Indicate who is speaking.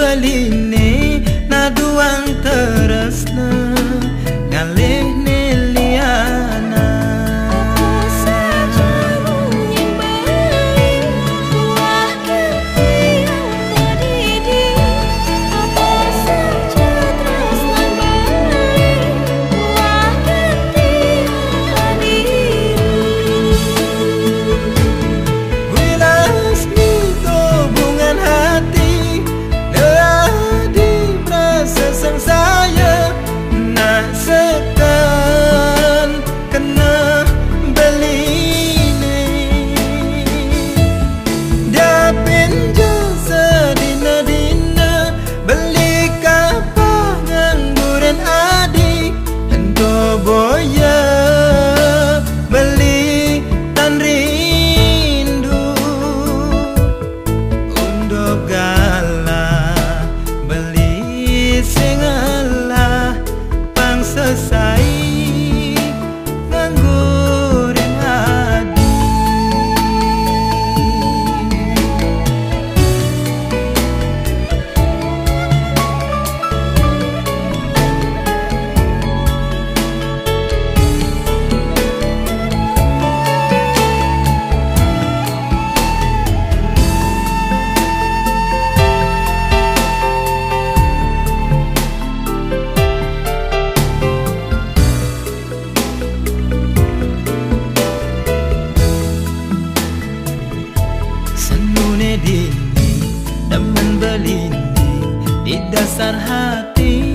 Speaker 1: beline naduang teresna ngalih neliana.
Speaker 2: Apa saja yang baik buah hati yang terdidi. Apa saja tresna baik buah hati yang hadir.
Speaker 1: Wilas nito bungan hati di merasa sang saya nak sekan kena beline dia pinjam sedina-dina beli kapal ngangguran adik hento boya beli tan rindu untuk galah beli singalah pang sesai nganggurin adi. Senune dini demen belindi di dasar hati